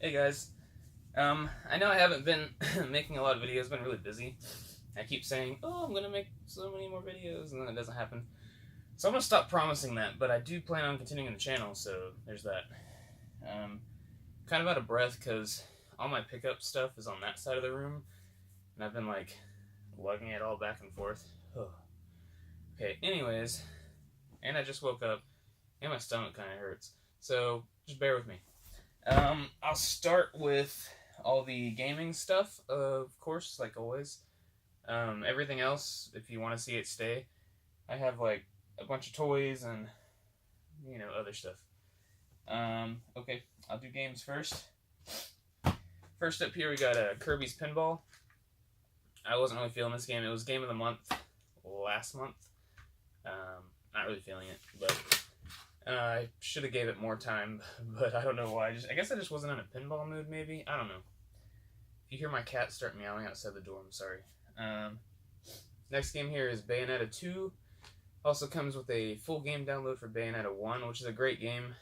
Hey guys, I know I haven't been making a lot of videos, been really busy. I keep saying, oh, I'm gonna make so many more videos, and then it doesn't happen. So I'm gonna stop promising that, but I do plan on continuing the channel, so there's that. Kind of out of breath because all my pickup stuff is on that side of the room, and I've been like lugging it all back and forth. Okay, anyways, and I just woke up, and my stomach kind of hurts, so just bear with me. I'll start with all the gaming stuff, of course, like always. Everything else, if you want to see it stay, I have like a bunch of toys and other stuff. Okay, I'll do games first. First up here, we got Kirby's Pinball. I wasn't really feeling this game. It was game of the month last month. Not really feeling it, but I should have gave it more time, but I don't know why. I guess I just wasn't in a pinball mood, maybe? I don't know. If you hear my cat start meowing outside the door, I'm sorry. Next game here is Bayonetta 2. Also comes with a full game download for Bayonetta 1, which is a great game.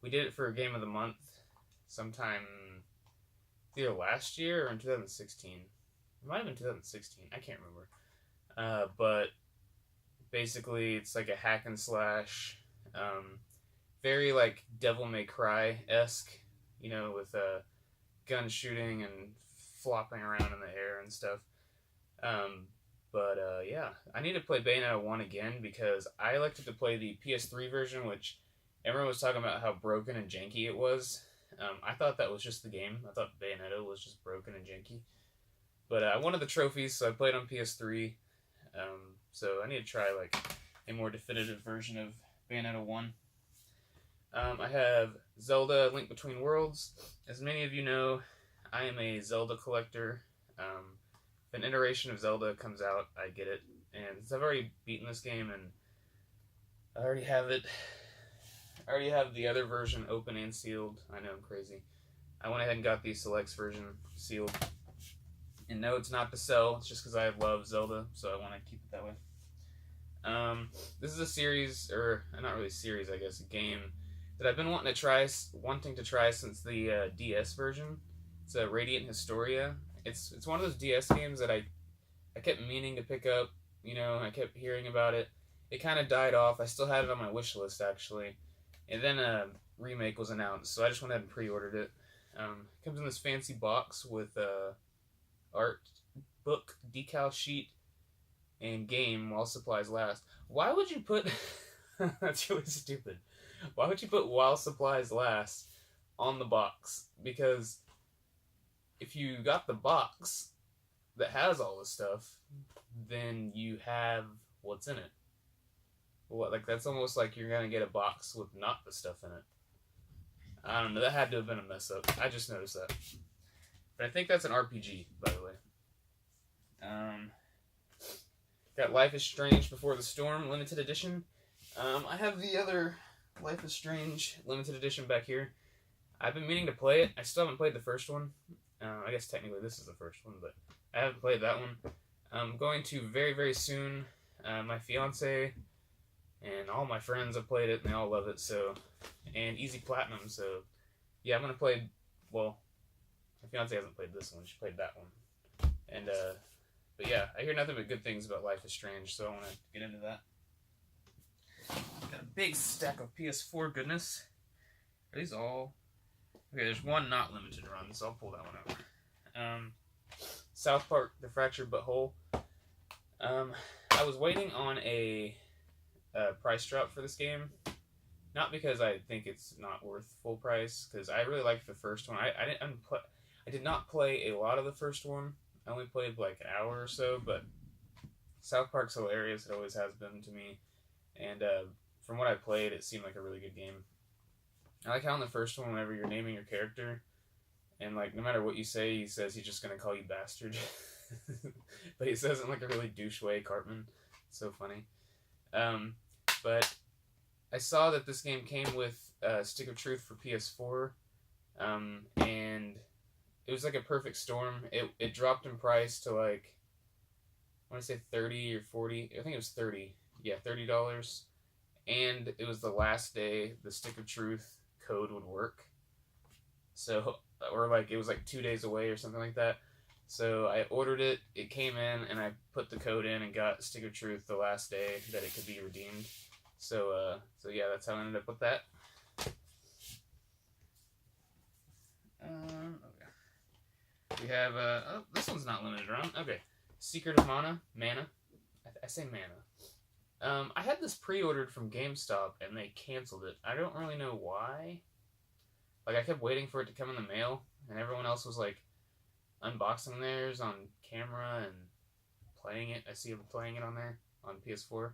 We did it for a game of the month sometime either last year or in 2016. It might have been 2016. I can't remember. But basically, it's like a hack and slash, very like Devil May Cry-esque, with gun shooting and flopping around in the air and stuff. Yeah, I need to play Bayonetta 1 again because I elected to play the PS3 version, which everyone was talking about how broken and janky it was. I thought that was just the game. I thought Bayonetta was just broken and janky. But I wanted the trophies, so I played on PS3. So I need to try like a more definitive version of Bayonetta 1. I have Zelda Link Between Worlds. As many of you know, I am a Zelda collector. If an iteration of Zelda comes out, I get it. And since I've already beaten this game and I already have it, I already have the other version open and sealed. I know I'm crazy. I went ahead and got the Selects version sealed. And no, it's not to sell. It's just because I love Zelda, so I want to keep it that way. This is a series, or not really a series, I guess, a game that I've been wanting to try since the DS version. It's a Radiant Historia. It's one of those DS games that I kept meaning to pick up. I kept hearing about it. It kind of died off. I still had it on my wish list, actually. And then a remake was announced, so I just went ahead and pre-ordered it. It comes in this fancy box with art book, decal sheet, and game while supplies last. Why would you put... That's really stupid. Why would you put while supplies last on the box? Because if you got the box that has all this stuff, then you have what's in it. That's almost like you're gonna get a box with not the stuff in it. I don't know, that had to have been a mess up. I just noticed that. But I think that's an RPG, by the way. Got Life is Strange Before the Storm, limited edition. I have the other Life is Strange limited edition back here. I've been meaning to play it. I still haven't played the first one. I guess technically this is the first one, but I haven't played that one. I'm going to very, very soon. My fiance and all my friends have played it, and they all love it, and Easy Platinum, so yeah, I'm going to play, my fiance hasn't played this one, she played that one, but yeah, I hear nothing but good things about Life is Strange, so I want to get into that. Got a big stack of PS4 goodness. Are these all... Okay, there's one not limited run, so I'll pull that one out. South Park, The Fractured But Whole. I was waiting on a price drop for this game. Not because I think it's not worth full price, because I really liked the first one. I did not play a lot of the first one. I only played like an hour or so, but South Park's hilarious. It always has been to me. And from what I played, it seemed like a really good game. I like how in the first one, whenever you're naming your character, and like no matter what you say, he says he's just gonna call you bastard. But he says it in like a really douche way, Cartman. It's so funny. But I saw that this game came with Stick of Truth for PS4, and it was like a perfect storm. It dropped in price to like, I want to say 30 or 40. I think it was 30. Yeah, $30. And it was the last day the Stick of Truth code would work. So, or like it was like 2 days away or something like that. So I ordered it. It came in, and I put the code in and got Stick of Truth the last day that it could be redeemed. So yeah, that's how I ended up with that. Okay. We have oh, this one's not limited run. Okay, Secret of Mana. I say Mana. I had this pre-ordered from GameStop, and they canceled it. I don't really know why. Like, I kept waiting for it to come in the mail, and everyone else was like unboxing theirs on camera and playing it. I see them playing it on there on PS4,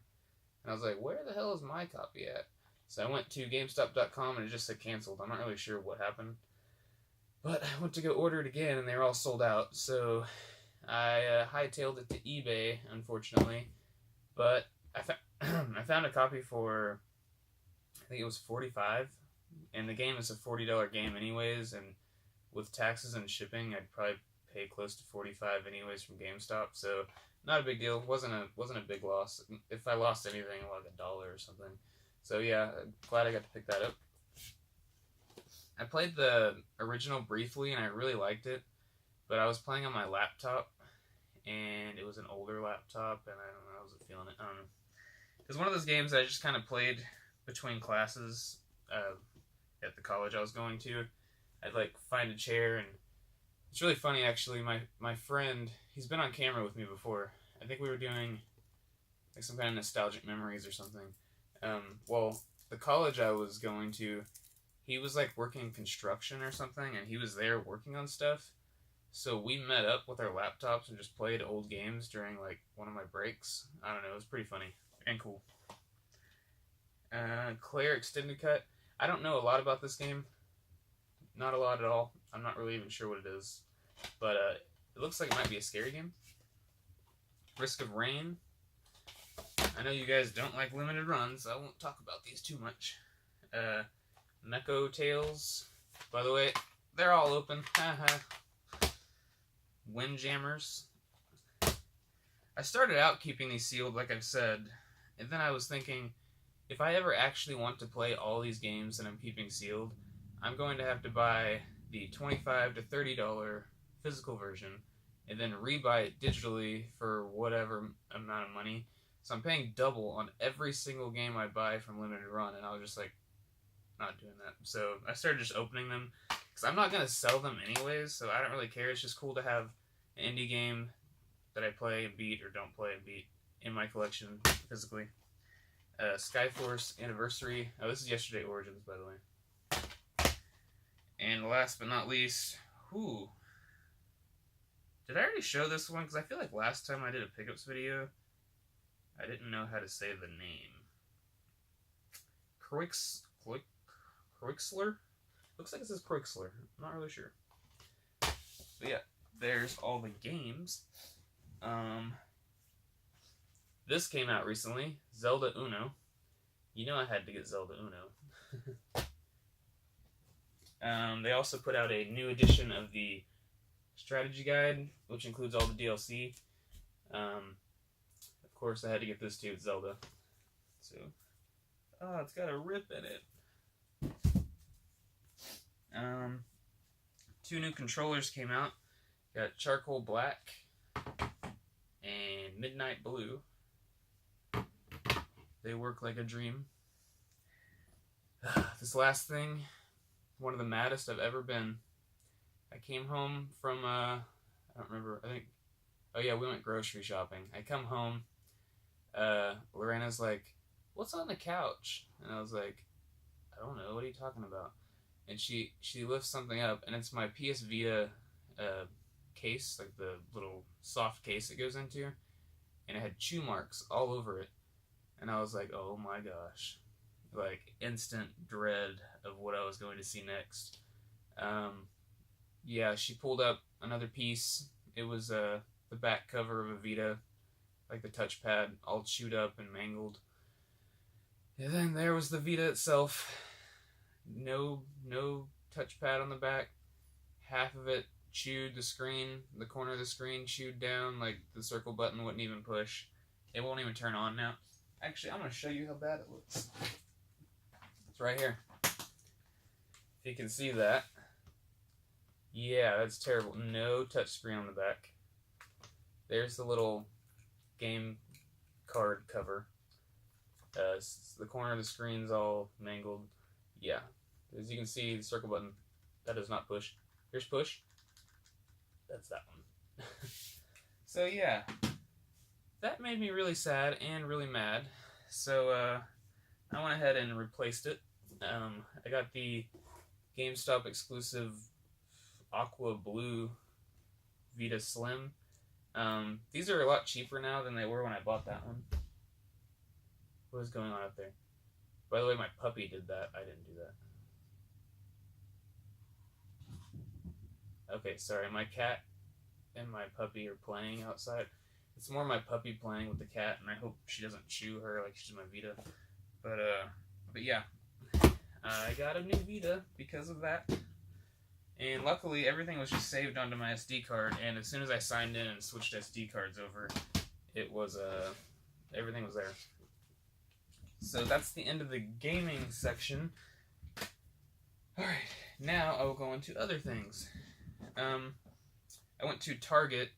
and I was like, where the hell is my copy at? So I went to GameStop.com, and it just said canceled. I'm not really sure what happened, but I went to go order it again, and they were all sold out. So I hightailed it to eBay, unfortunately, but I found a copy for, I think it was $45, and the game is a $40 game anyways, and with taxes and shipping, I'd probably pay close to $45 anyways from GameStop. So not a big deal. wasn't a big loss. If I lost anything, like $1 or something. So yeah, glad I got to pick that up. I played the original briefly, and I really liked it, but I was playing on my laptop, and it was an older laptop, and I don't know, I wasn't feeling it. I don't know. It was one of those games that I just kind of played between classes at the college I was going to. I'd like find a chair, and it's really funny actually. My friend, he's been on camera with me before. I think we were doing like some kind of nostalgic memories or something. Well, the college I was going to, he was like working construction or something, and he was there working on stuff. So we met up with our laptops and just played old games during like one of my breaks. I don't know, it was pretty funny and cool. Claire Extended Cut. I don't know a lot about this game. Not a lot at all. I'm not really even sure what it is. But it looks like it might be a scary game. Risk of Rain. I know you guys don't like limited runs, so I won't talk about these too much. Neko Tales. By the way, they're all open. Haha. Windjammers. I started out keeping these sealed, like I've said, and then I was thinking, if I ever actually want to play all these games that I'm keeping sealed, I'm going to have to buy the $25 to $30 physical version, and then rebuy it digitally for whatever amount of money. So I'm paying double on every single game I buy from Limited Run, and I was just like, not doing that. So I started just opening them, because I'm not going to sell them anyways, so I don't really care. It's just cool to have an indie game that I play and beat, or don't play and beat, in my collection physically. Skyforce Anniversary. Oh, this is Yesterday Origins, by the way. And last but not least, did I already show this one? Because I feel like last time I did a pickups video, I didn't know how to say the name. Crixler? Looks like it says Crixler. I'm not really sure. But yeah, there's all the games. This came out recently, Zelda Uno. You know I had to get Zelda Uno. They also put out a new edition of the strategy guide, which includes all the DLC. Of course, I had to get this too. It's Zelda. So, it's got a rip in it. 2 new controllers came out. Got Charcoal Black and Midnight Blue. They work like a dream. This last thing, one of the maddest I've ever been. I came home from, I don't remember, oh yeah, we went grocery shopping. I come home, Lorena's like, what's on the couch? And I was like, I don't know, what are you talking about? And she lifts something up, and it's my PS Vita case, like the little soft case it goes into, and it had chew marks all over it. And I was like, oh my gosh. Like, instant dread of what I was going to see next. Yeah, she pulled up another piece. It was the back cover of a Vita, like the touchpad, all chewed up and mangled. And then there was the Vita itself. No touchpad on the back. Half of it chewed the screen, the corner of the screen chewed down, like the circle button wouldn't even push. It won't even turn on now. Actually, I'm going to show you how bad it looks. It's right here. If you can see that. Yeah, that's terrible. No touchscreen on the back. There's the little game card cover. The corner of the screen's all mangled. Yeah, as you can see, the circle button, that does not push. Here's push. That's that one. So yeah, that made me really sad and really mad. So I went ahead and replaced it. I got the GameStop exclusive Aqua Blue Vita Slim. These are a lot cheaper now than they were when I bought that one. What is going on up there? By the way, my puppy did that. I didn't do that. Okay, sorry. My cat and my puppy are playing outside. It's more my puppy playing with the cat, and I hope she doesn't chew her like she's my Vita. But yeah, I got a new Vita because of that. And luckily, everything was just saved onto my SD card, and as soon as I signed in and switched SD cards over, it was, everything was there. So that's the end of the gaming section. Alright, now I will go into other things. I went to Target.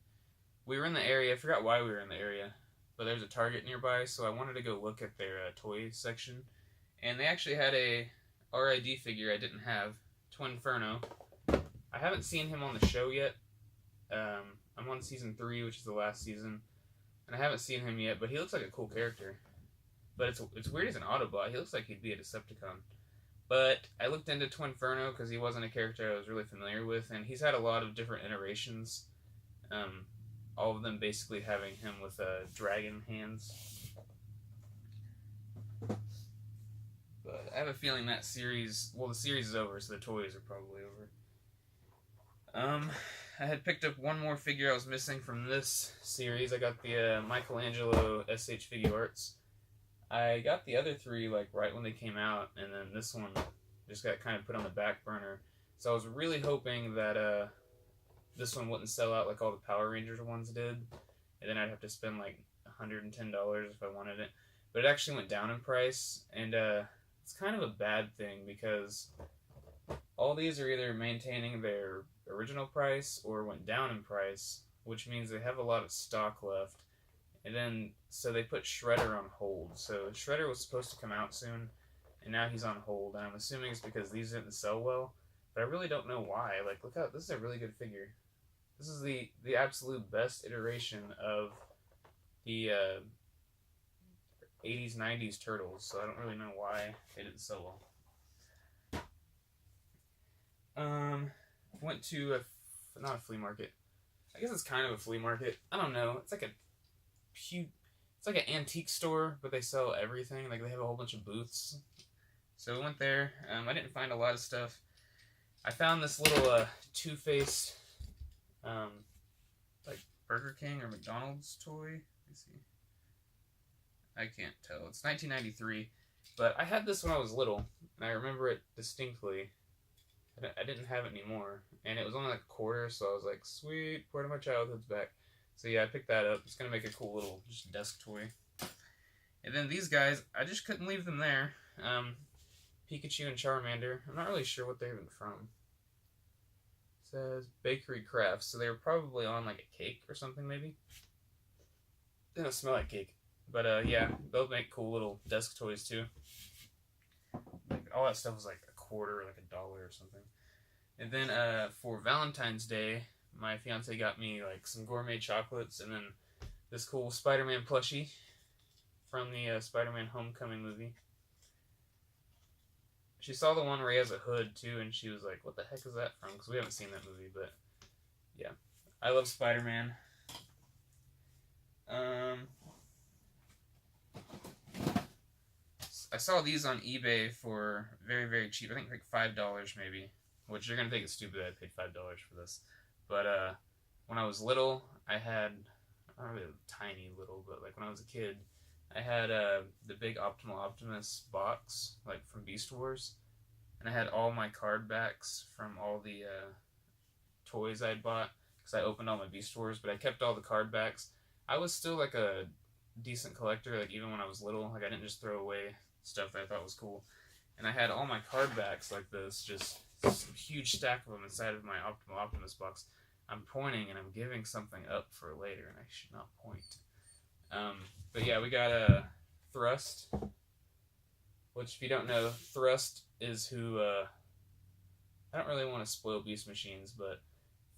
We were in the area, I forgot why we were in the area, but there's a Target nearby, so I wanted to go look at their toy section. And they actually had a RID figure I didn't have, Twinferno. I haven't seen him on the show yet. I'm on season 3, which is the last season, and I haven't seen him yet, but he looks like a cool character. But it's weird he's an Autobot. He looks like he'd be a Decepticon. But I looked into Twinferno because he wasn't a character I was really familiar with, and he's had a lot of different iterations. All of them basically having him with dragon hands. But I have a feeling that series, well, the series is over, so the toys are probably over. I had picked up one more figure I was missing from this series. I got the Michelangelo SH Figuarts. I got the other 3 like right when they came out, and then this one just got kind of put on the back burner. So I was really hoping that this one wouldn't sell out like all the Power Rangers ones did, and then I'd have to spend like $110 if I wanted it. But it actually went down in price, and it's kind of a bad thing because all these are either maintaining their original price or went down in price, which means they have a lot of stock left. And then, so they put Shredder on hold. So Shredder was supposed to come out soon, and now he's on hold. And I'm assuming it's because these didn't sell well, but I really don't know why. Like, look out, this is a really good figure. This is the absolute best iteration of the 80s, 90s Turtles, so I don't really know why they didn't sell well. Went to not a flea market. I guess it's kind of a flea market. I don't know. It's like it's like an antique store, but they sell everything. Like, they have a whole bunch of booths. So we went there. I didn't find a lot of stuff. I found this little Two-Face, like Burger King or McDonald's toy. Let me see. I can't tell. It's 1993, but I had this when I was little, and I remember it distinctly. I didn't have it anymore, and it was only like a quarter, so I was like, sweet, part of my childhood's back. So yeah, I picked that up. It's going to make a cool little just desk toy. And then these guys, I just couldn't leave them there. Pikachu and Charmander. I'm not really sure what they're even from. It says Bakery Crafts, so they were probably on like a cake or something maybe. They don't smell like cake. But yeah, they'll make cool little desk toys too. Like, all that stuff was like a quarter, like $1 or something. And then for Valentine's Day, my fiance got me like some gourmet chocolates and then this cool Spider-Man plushie from the Spider-Man Homecoming movie. She saw the one where he has a hood too, and she was like, what the heck is that from? Because we haven't seen that movie, but yeah. I love Spider-Man. I saw these on eBay for very, very cheap. I think like $5 maybe, which you're going to think it's stupid that I paid $5 for this. But when I was little, I had, not really tiny little, but like when I was a kid, I had the big Optimal Optimus box, like from Beast Wars. And I had all my card backs from all the toys I'd bought, because I opened all my Beast Wars, but I kept all the card backs. I was still like a decent collector, like even when I was little. Like I didn't just throw away stuff that I thought was cool. And I had all my card backs like this, just some huge stack of them inside of my Optimal Optimus box. I'm pointing and I'm giving something up for later, and I should not point. But yeah, we got a Thrust, which if you don't know, Thrust is who, I don't really want to spoil Beast Machines, but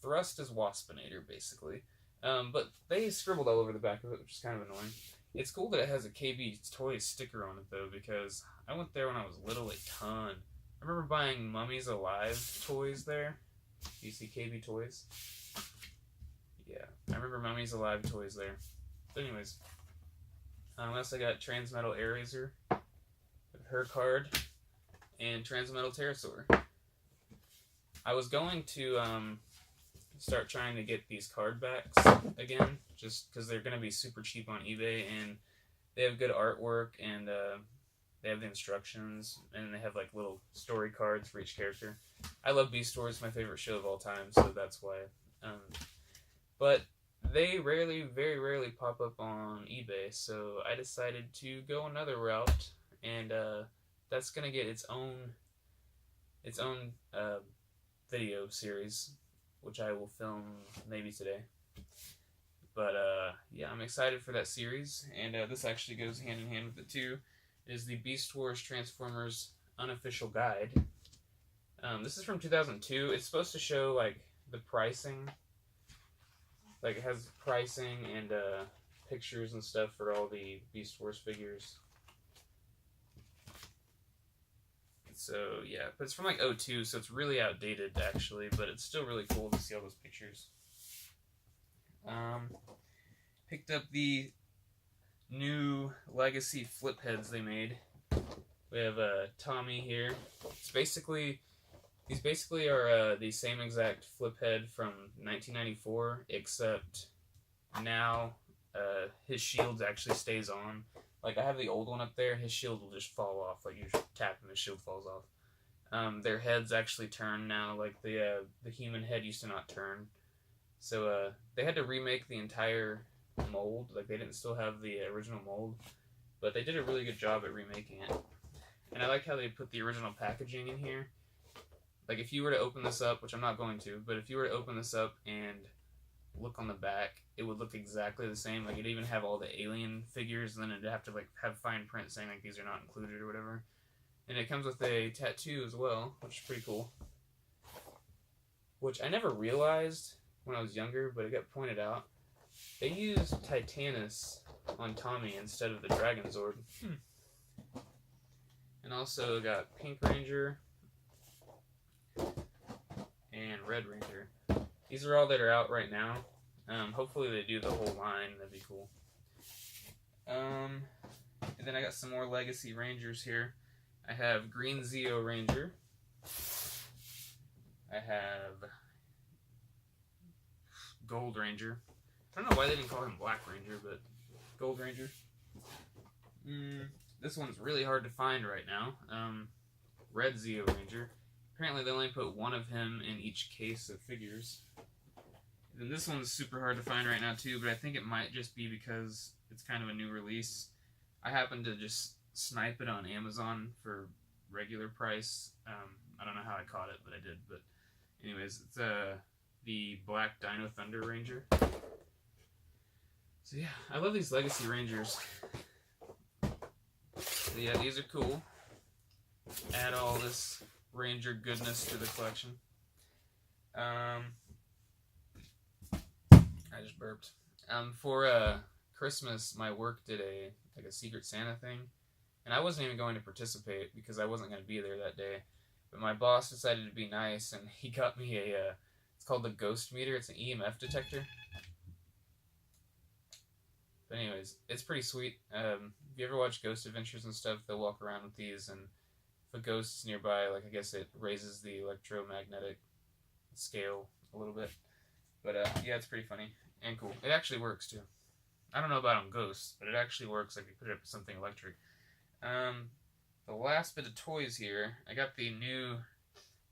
Thrust is Waspinator, basically. But they scribbled all over the back of it, which is kind of annoying. It's cool that it has a KB Toys sticker on it, though, because I went there when I was little a ton. I remember buying Mummies Alive toys there. Do you see KB Toys? Yeah, I remember Mummies Alive toys there. But anyways, unless I got Transmetal Airazor, her card, and Transmetal Pterosaur. I was going to start trying to get these card backs again, just because they're going to be super cheap on eBay, and they have good artwork, and they have the instructions, and they have like little story cards for each character. I love Beast Wars, it's my favorite show of all time, so that's why. But they very rarely pop up on eBay, so I decided to go another route, and that's going to get its own video series, which I will film maybe today. But yeah, I'm excited for that series, and this actually goes hand in hand with it too. It is the Beast Wars Transformers Unofficial Guide. This is from 2002. It's supposed to show like the pricing, like it has pricing and pictures and stuff for all the Beast Wars figures. So yeah, but it's from like 2002, so it's really outdated actually, but it's still really cool to see all those pictures. Picked up the new Legacy flip heads they made. We have Tommy here. These basically are the same exact flip head from 1994, except now his shield actually stays on. Like, I have the old one up there, his shield will just fall off. Like, you just tap and the shield falls off. Their heads actually turn now. Like, the human head used to not turn. So, they had to remake the entire mold. Like, they didn't still have the original mold. But they did a really good job at remaking it. And I like how they put the original packaging in here. Like, if you were to open this up, which I'm not going to, but if you were to open this up and look on the back, it would look exactly the same. Like, it'd even have all the alien figures, and then it'd have to like have fine print saying like these are not included or whatever. And it comes with a tattoo as well, which is pretty cool. Which I never realized when I was younger, but it got pointed out. They used Titanus on Tommy instead of the Dragon Zord. And also got Pink Ranger and Red Ranger. These are all that are out right now. Hopefully they do the whole line. That'd be cool. And then I got some more Legacy Rangers here. I have Green Zeo Ranger. I have Gold Ranger. I don't know why they didn't call him Black Ranger, but Gold Ranger. This one's really hard to find right now. Red Zeo Ranger. Apparently they only put one of him in each case of figures. And this one's super hard to find right now too, but I think it might just be because it's kind of a new release. I happened to just snipe it on Amazon for regular price. I don't know how I caught it, but I did. But anyways, it's the Black Dino Thunder Ranger. So yeah, I love these Legacy Rangers. So yeah, these are cool. Add all this Ranger goodness to the collection. I just burped. For Christmas, my work did a Secret Santa thing, and I wasn't even going to participate because I wasn't going to be there that day. But my boss decided to be nice, and he got me it's called the Ghost Meter. It's an EMF detector. But anyways, it's pretty sweet. If you ever watch Ghost Adventures and stuff, they'll walk around with these, and if a ghost's nearby, like, I guess it raises the electromagnetic scale a little bit. But yeah, it's pretty funny and cool. It actually works too. I don't know about on ghosts, but it actually works. Like, you put it up with something electric. The last bit of toys here, I got the new.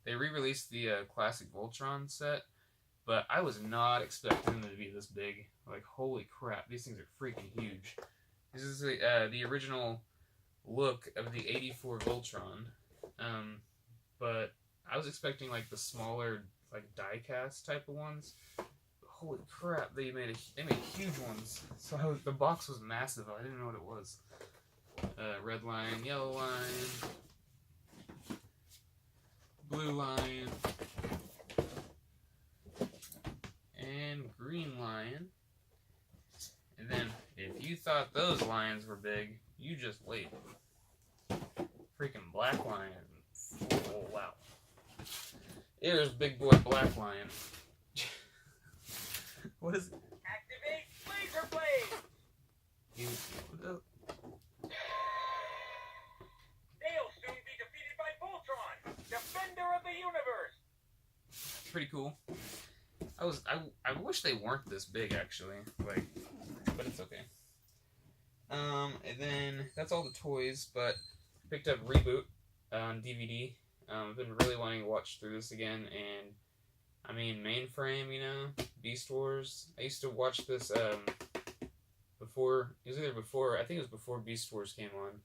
They re-released the classic Voltron set, but I was not expecting them to be this big. Like, holy crap, these things are freaking huge. This is the original look of the '84 Voltron, but I was expecting like the smaller like die-cast type of ones. Holy crap! They made huge ones. So the box was massive. I didn't know what it was. Red lion, yellow lion, blue lion, and green lion. And then, if you thought those lions were big, you just wait. Freaking black lion. Oh, wow. Here's big boy black lion. What is it? Activate laser blade! What They'll soon be defeated by Voltron, defender of the universe! pretty cool. I wish they weren't this big actually, like, but it's okay. And then that's all the toys, but I picked up Reboot on DVD. I've been really wanting to watch through this again, and I mean Mainframe, you know, Beast Wars. I used to watch this before. It was either before, I think it was before Beast Wars came on.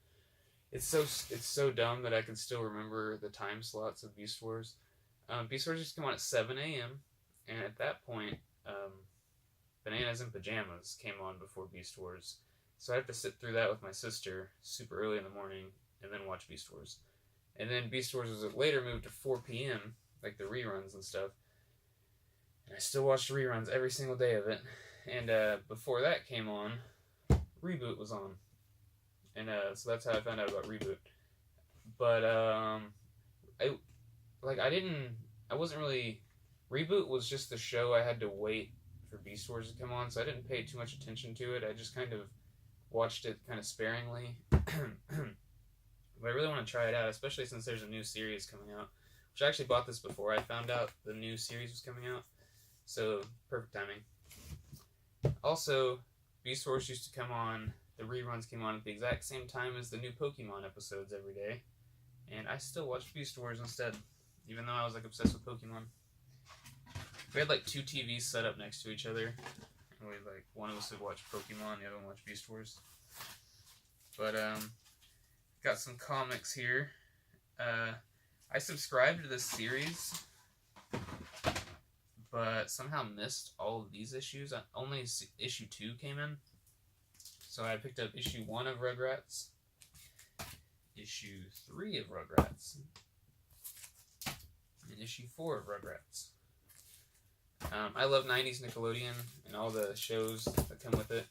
It's so dumb that I can still remember the time slots of Beast Wars. Beast Wars used to come on at 7 a.m. and at that point, Bananas in Pajamas came on before Beast Wars. So I have to sit through that with my sister super early in the morning and then watch Beast Wars. And then Beast Wars was later moved to 4 p.m., like the reruns and stuff. And I still watched the reruns every single day of it. And before that came on, Reboot was on. And so that's how I found out about Reboot. But I wasn't really... Reboot was just the show I had to wait for Beast Wars to come on, so I didn't pay too much attention to it. I just kind of watched it kind of sparingly. But I really want to try it out, especially since there's a new series coming out. Which I actually bought this before I found out the new series was coming out. So, perfect timing. Also, Beast Wars used to come on, the reruns came on at the exact same time as the new Pokemon episodes every day. And I still watched Beast Wars instead, even though I was like obsessed with Pokemon. We had like 2 TVs set up next to each other. And we like, one of us would watch Pokemon, the other one watch Beast Wars. But, got some comics here. I subscribed to this series, but somehow missed all of these issues. Only issue 2 came in. So I picked up issue 1 of Rugrats, issue 3 of Rugrats, and issue 4 of Rugrats. I love 90s Nickelodeon and all the shows that come with it,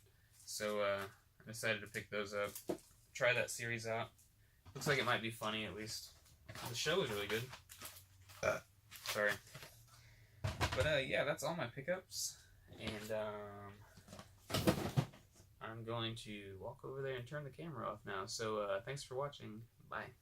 so I decided to pick those up, try that series out. Looks like it might be funny, at least. The show is really good. Sorry. But, yeah, that's all my pickups. And, I'm going to walk over there and turn the camera off now. So, thanks for watching. Bye.